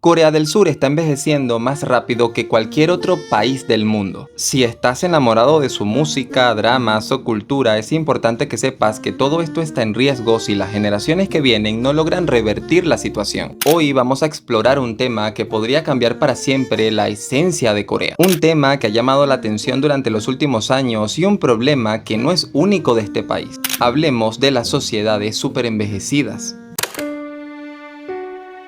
Corea del Sur está envejeciendo más rápido que cualquier otro país del mundo. Si estás enamorado de su música, dramas o cultura, es importante que sepas que todo esto está en riesgo si las generaciones que vienen no logran revertir la situación. Hoy vamos a explorar un tema que podría cambiar para siempre la esencia de Corea. Un tema que ha llamado la atención durante los últimos años y un problema que no es único de este país. Hablemos de las sociedades superenvejecidas.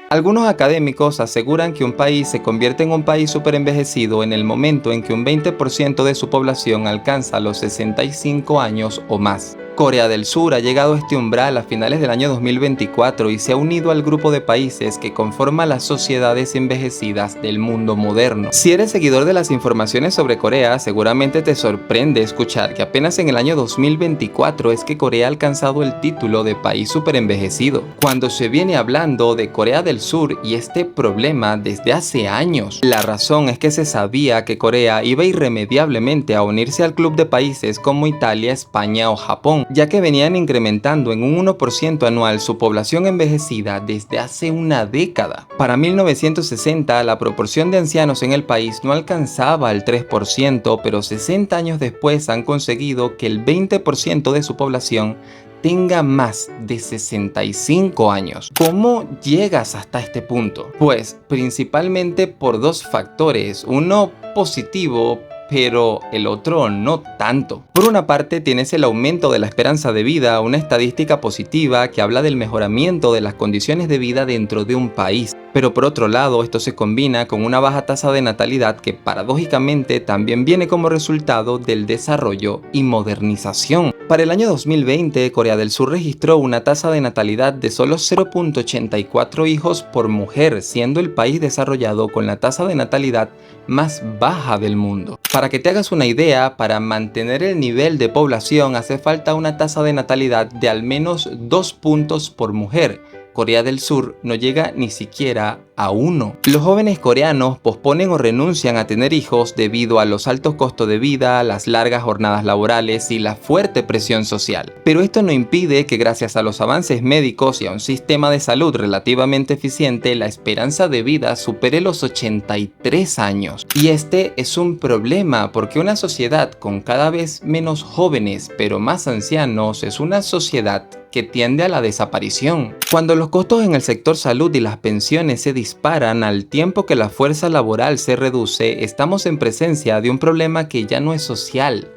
Algunos académicos aseguran que un país se convierte en un país superenvejecido en el momento en que un 20% de su población alcanza los 65 años o más. Corea del Sur ha llegado a este umbral a finales del año 2024 y se ha unido al grupo de países que conforma las sociedades envejecidas del mundo moderno. Si eres seguidor de las informaciones sobre Corea, seguramente te sorprende escuchar que apenas en el año 2024 es que Corea ha alcanzado el título de país superenvejecido, cuando se viene hablando de Corea del Sur y este problema desde hace años. La razón es que se sabía que Corea iba irremediablemente a unirse al club de países como Italia, España o Japón, ya que venían incrementando en un 1% anual su población envejecida desde hace una década. Para 1960, la proporción de ancianos en el país no alcanzaba el 3%, pero 60 años después han conseguido que el 20% de su población tenga más de 65 años. ¿Cómo llegas hasta este punto? Pues principalmente por dos factores, uno positivo, pero el otro no tanto. Por una parte tienes el aumento de la esperanza de vida, una estadística positiva que habla del mejoramiento de las condiciones de vida dentro de un país. Pero por otro lado, esto se combina con una baja tasa de natalidad que paradójicamente también viene como resultado del desarrollo y modernización. Para el año 2020, Corea del Sur registró una tasa de natalidad de solo 0.84 hijos por mujer, siendo el país desarrollado con la tasa de natalidad más baja del mundo. Para que te hagas una idea, para mantener el nivel de población hace falta una tasa de natalidad de al menos 2 puntos por mujer. Corea del Sur no llega ni siquiera a 1. Los jóvenes coreanos posponen o renuncian a tener hijos debido a los altos costos de vida, las largas jornadas laborales y la fuerte presión social. Pero esto no impide que gracias a los avances médicos y a un sistema de salud relativamente eficiente, la esperanza de vida supere los 83 años. Y este es un problema porque una sociedad con cada vez menos jóvenes pero más ancianos es una sociedad que tiende a la desaparición. Cuando los costos en el sector salud y las pensiones se disparan al tiempo que la fuerza laboral se reduce, estamos en presencia de un problema que ya no es social,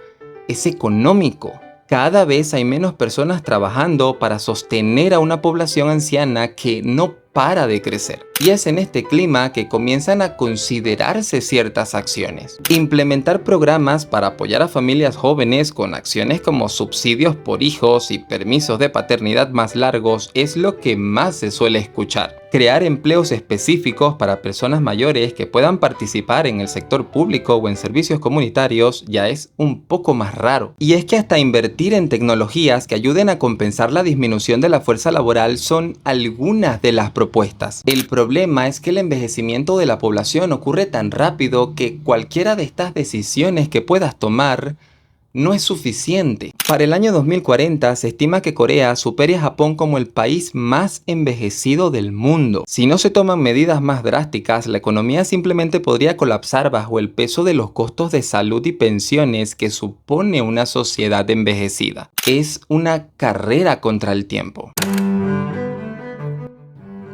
es económico. Cada vez hay menos personas trabajando para sostener a una población anciana que no para de crecer. Y es en este clima que comienzan a considerarse ciertas acciones. Implementar programas para apoyar a familias jóvenes con acciones como subsidios por hijos y permisos de paternidad más largos es lo que más se suele escuchar. Crear empleos específicos para personas mayores que puedan participar en el sector público o en servicios comunitarios ya es un poco más raro. Y es que hasta invertir en tecnologías que ayuden a compensar la disminución de la fuerza laboral son algunas de las propuestas. El problema es que el envejecimiento de la población ocurre tan rápido que cualquiera de estas decisiones que puedas tomar no es suficiente. Para el año 2040 se estima que Corea supere a Japón como el país más envejecido del mundo. Si no se toman medidas más drásticas, la economía simplemente podría colapsar bajo el peso de los costos de salud y pensiones que supone una sociedad envejecida. Es una carrera contra el tiempo.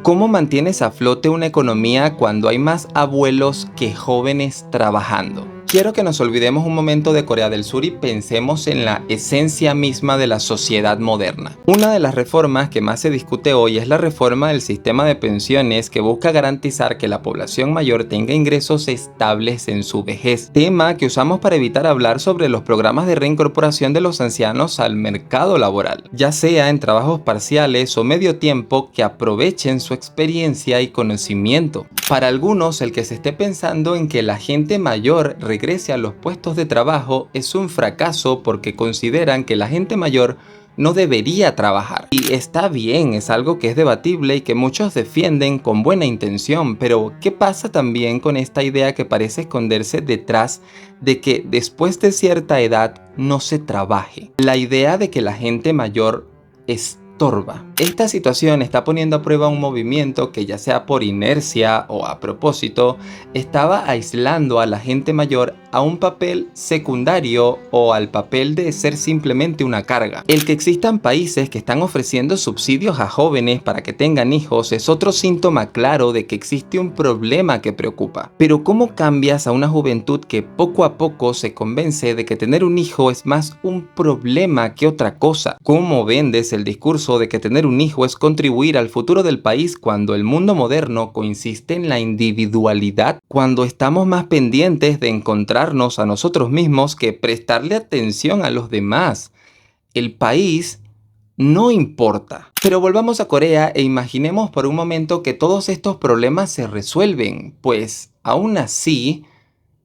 ¿Cómo mantienes a flote una economía cuando hay más abuelos que jóvenes trabajando? Quiero que nos olvidemos un momento de Corea del Sur y pensemos en la esencia misma de la sociedad moderna. Una de las reformas que más se discute hoy es la reforma del sistema de pensiones que busca garantizar que la población mayor tenga ingresos estables en su vejez, tema que usamos para evitar hablar sobre los programas de reincorporación de los ancianos al mercado laboral, ya sea en trabajos parciales o medio tiempo que aprovechen su experiencia y conocimiento. Para algunos, el que se esté pensando en que la gente mayor regrese a los puestos de trabajo es un fracaso porque consideran que la gente mayor no debería trabajar. Y está bien, es algo que es debatible y que muchos defienden con buena intención, pero ¿qué pasa también con esta idea que parece esconderse detrás de que después de cierta edad no se trabaje? La idea de que la gente mayor es estorba. Esta situación está poniendo a prueba un movimiento que, ya sea por inercia o a propósito, estaba aislando a la gente mayor a un papel secundario o al papel de ser simplemente una carga. El que existan países que están ofreciendo subsidios a jóvenes para que tengan hijos es otro síntoma claro de que existe un problema que preocupa. Pero ¿cómo cambias a una juventud que poco a poco se convence de que tener un hijo es más un problema que otra cosa? ¿Cómo vendes el discurso de que tener un hijo es contribuir al futuro del país cuando el mundo moderno consiste en la individualidad? Cuando estamos más pendientes de encontrarnos a nosotros mismos que prestarle atención a los demás. El país no importa. Pero volvamos a Corea e imaginemos por un momento que todos estos problemas se resuelven, pues aún así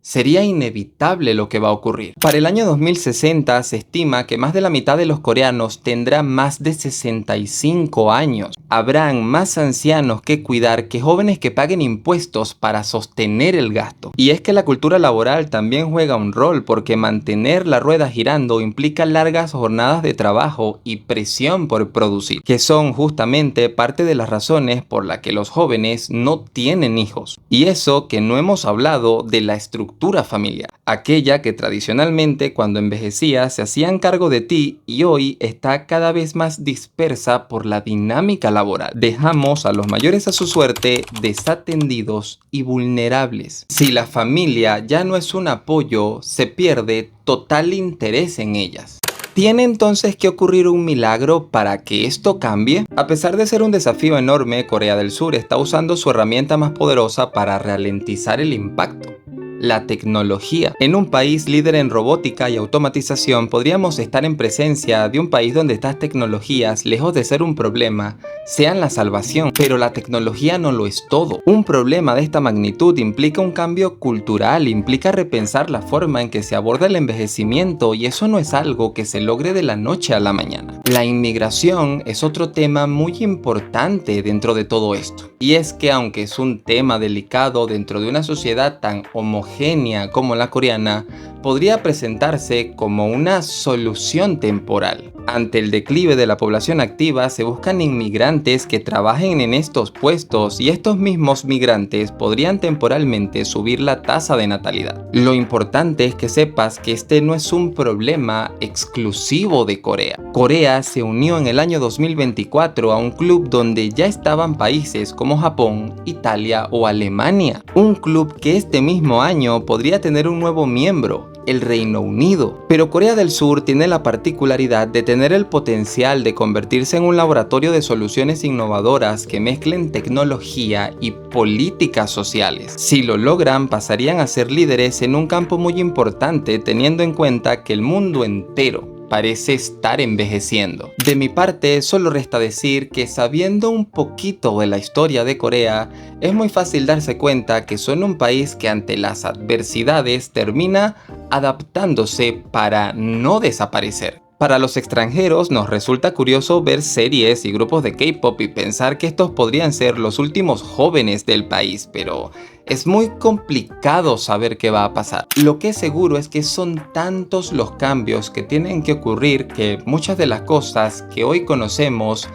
sería inevitable lo que va a ocurrir. Para el año 2060 se estima que más de la mitad de los coreanos tendrán más de 65 años. Habrán más ancianos que cuidar que jóvenes que paguen impuestos para sostener el gasto. Y es que la cultura laboral también juega un rol, porque mantener la rueda girando implica largas jornadas de trabajo y presión por producir, que son justamente parte de las razones por las que los jóvenes no tienen hijos. Y eso que no hemos hablado de la estructura familiar, aquella que tradicionalmente cuando envejecías se hacían cargo de ti y hoy está cada vez más dispersa por la dinámica laboral. Dejamos a los mayores a su suerte, desatendidos y vulnerables. Si la familia ya no es un apoyo, se pierde total interés en ellas. ¿Tiene entonces que ocurrir un milagro para que esto cambie? A pesar de ser un desafío enorme, Corea del Sur está usando su herramienta más poderosa para ralentizar el impacto: la tecnología. En un país líder en robótica y automatización, podríamos estar en presencia de un país donde estas tecnologías, lejos de ser un problema, sean la salvación. Pero la tecnología no lo es todo. Un problema de esta magnitud implica un cambio cultural, implica repensar la forma en que se aborda el envejecimiento, y eso no es algo que se logre de la noche a la mañana. La inmigración es otro tema muy importante dentro de todo esto. Y es que, aunque es un tema delicado dentro de una sociedad tan homogénea como la coreana, podría presentarse como una solución temporal. Ante el declive de la población activa, se buscan inmigrantes que trabajen en estos puestos, y estos mismos migrantes podrían temporalmente subir la tasa de natalidad. Lo importante es que sepas que este no es un problema exclusivo de Corea. Corea se unió en el año 2024 a un club donde ya estaban países como Japón, Italia o Alemania. Un club que este mismo año podría tener un nuevo miembro: el Reino Unido. Pero Corea del Sur tiene la particularidad de tener el potencial de convertirse en un laboratorio de soluciones innovadoras que mezclen tecnología y políticas sociales. Si lo logran, pasarían a ser líderes en un campo muy importante, teniendo en cuenta que el mundo entero parece estar envejeciendo. De mi parte, solo resta decir que, sabiendo un poquito de la historia de Corea, es muy fácil darse cuenta que son un país que ante las adversidades termina adaptándose para no desaparecer. Para los extranjeros nos resulta curioso ver series y grupos de K-pop y pensar que estos podrían ser los últimos jóvenes del país, pero es muy complicado saber qué va a pasar. Lo que es seguro es que son tantos los cambios que tienen que ocurrir que muchas de las cosas que hoy conocemos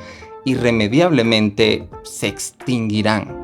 irremediablemente se extinguirán.